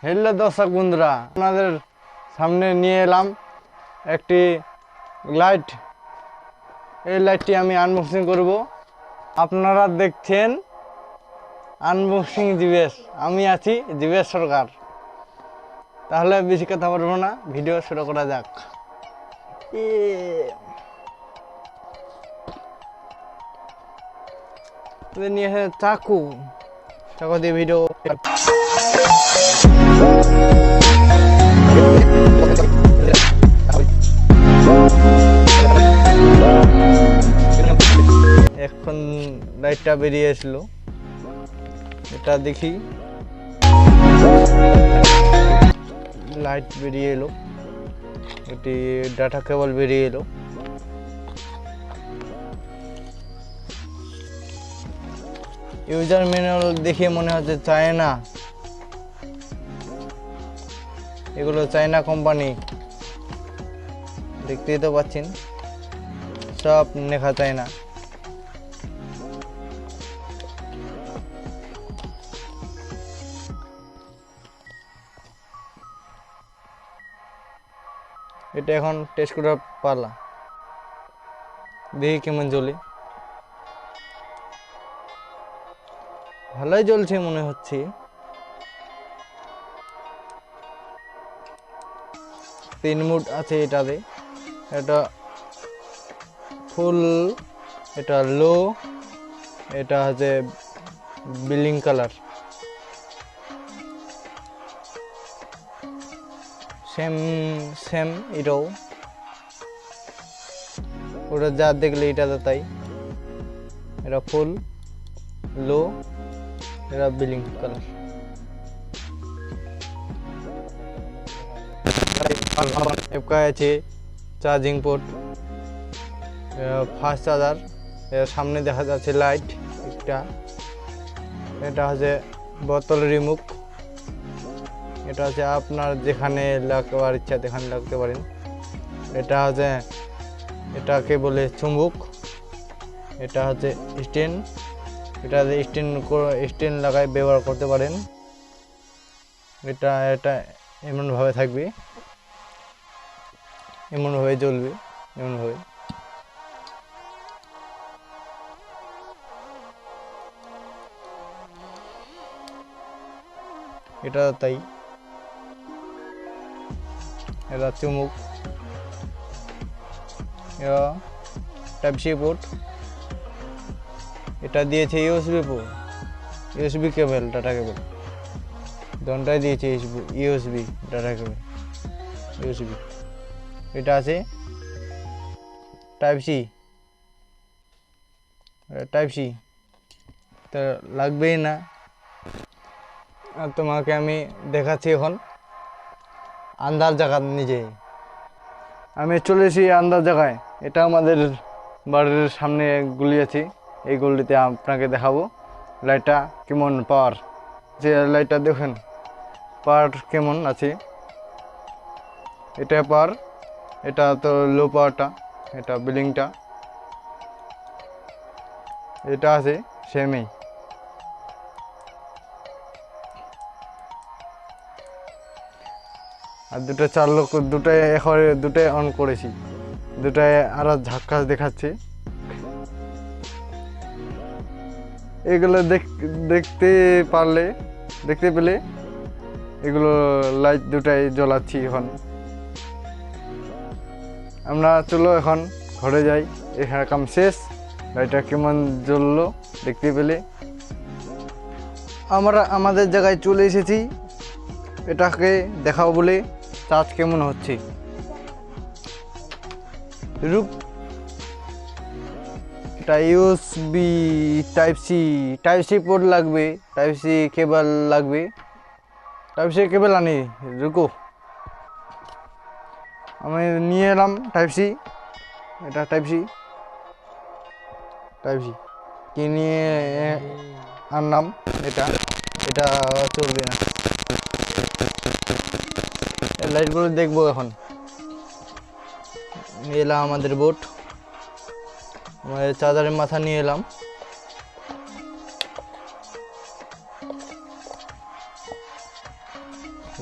Hello দর্শক বন্ধুরা, আপনাদের সামনে নিয়ে এলাম একটি লাইট। এই লাইটটি আমি আনবক্সিং করব। আপনারা দেখছেন আনবক্সিং দিবেশ। আমি আছি দিবেশ সরকার। তাহলে বেশি কথা বলবো না, ভিডিও শুরু করা যাক। নিয়ে চাকু চাকু দিয়ে ভিডিও এখন লাইটটা বেরিয়ে আসলো, এটা দেখি। লাইট বেরিয়ে এলো, এটি ডাটা কেবল বেরিয়ে এলো। ইউজার ম্যানুয়াল দেখে মনে হচ্ছে চায়না, এগুলো চায়না কোম্পানি। দেখতেই তো পাচ্ছেন, সব লেখা চায়না। এটা এখন টেস্ট করার পালা, দেখি কেমন জ্বলে। ভালোই জ্বলছে মনে হচ্ছে। তিন মুড আছে এটাতে, এটা ফুল, এটা লো, এটা হচ্ছে বিলিং কালার। সেম সেম এটাও, ওটা যা দেখলে এটা তাই। এটা ফুল, লো, এটা বিলিং কালার। আছে চার্জিং পোর্ট, ফাস্ট চার্জার। এর সামনে দেখা যাচ্ছে লাইট একটা। এটা হচ্ছে বোতল রিমুভ। এটা হচ্ছে আপনার যেখানে লাগাবার ইচ্ছা সেখানে লাগতে পারেন। এটা হচ্ছে, এটাকে বলে চুম্বক। এটা হচ্ছে স্ট্যান্ড, এটা স্ট্যান্ড লাগাই ব্যবহার করতে পারেন। এটা এটা এমনভাবে থাকবে, এমনভাবে জ্বলবে, এমনভাবে। এটা তাই, এটা চুমুক। টাইপ সি পোর্ট, এটা দিয়েছে USB port, USB cable, data cable দনটাই দিয়েছে। USB data cable, USB. এটা আছে টাইপ সি, টাইপ সি তো লাগবেই না। আর তোমাকে আমি দেখাচ্ছি এখন আন্দার জায়গা। নিজে আমি চলে এসেছি আন্দার জায়গায়। এটা আমাদের বাড়ির সামনে গুলি আছে, এই গুলিতে আপনাকে দেখাবো লাইটটা কেমন পাওয়ার। যে লাইটটা দেখেন পাওয়ার কেমন আছে। এটা পাওয়ার, এটা তো লো পাওয়ারটা, এটা বিলিংটা, এটা আছে সেমই। আর দুটো চালক, দুটাই অন করেছি, দুটাই আরো ঝাক্কাস দেখাচ্ছে। এগুলো দেখতে পেলে এগুলো লাইট দুটাই জ্বলাচ্ছি এখন। আমরা চলো এখন ঘরে যাই, এখানে কাম শেষ। লাইটটা কেমন জ্বললো দেখতে পেলে। আমরা আমাদের জায়গায় চলে এসেছি, এটাকে দেখাবো বলে চার্জ কেমন হচ্ছে। এটা ইউএসবি টাইপ সি পোর্ট লাগবে, টাইপ সি কেবল লাগবে। টাইপ সি কেবল আনি, রুকো। আমি নিয়ে এলাম টাইপ সি। এটা টাইপ সি কি নিয়ে আনলাম। এটা চলবে না। লাইটগুলো দেখবো এখন। নিয়ে এলাম আমাদের বোর্ড, আমাদের চার্জারের মাথা নিয়ে এলাম।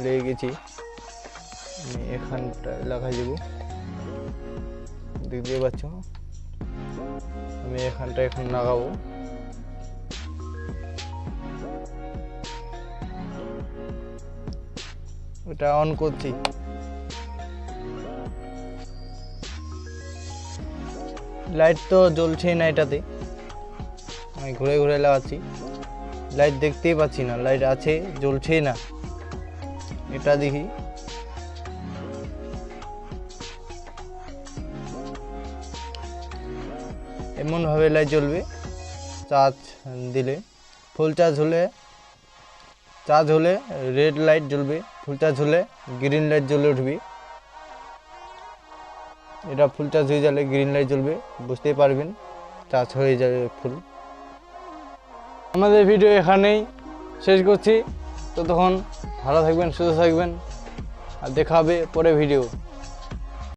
লেগে গেছি। আমি এখানটা লাগাই দেবো, দেখতে পাচ্ছ আমি এখানটা এখন লাগাবো। এটা অন করছি। লাইট তো জ্বলছেই না এটাতে, আমি ঘুরে ঘুরে লাগাচ্ছি, লাইট দেখতেই পাচ্ছি না, লাইট আছে জ্বলছেই না। এটা দেখি, এমনভাবে লাইট জ্বলবে চার্জ দিলে। ফুল চার্জ হলে রেড লাইট জ্বলবে, ফুল চার্জ হলে গ্রিন লাইট জ্বলে উঠবে। এটা ফুল চার্জ হয়ে গেলে গ্রিন লাইট জ্বলবে, বুঝতেই পারবেন চার্জ হয়ে যাবে ফুল। আমাদের ভিডিও এখানেই শেষ করছি। ততক্ষণ ভালো থাকবেন, সুস্থ থাকবেন, আর দেখা হবে পরে ভিডিও।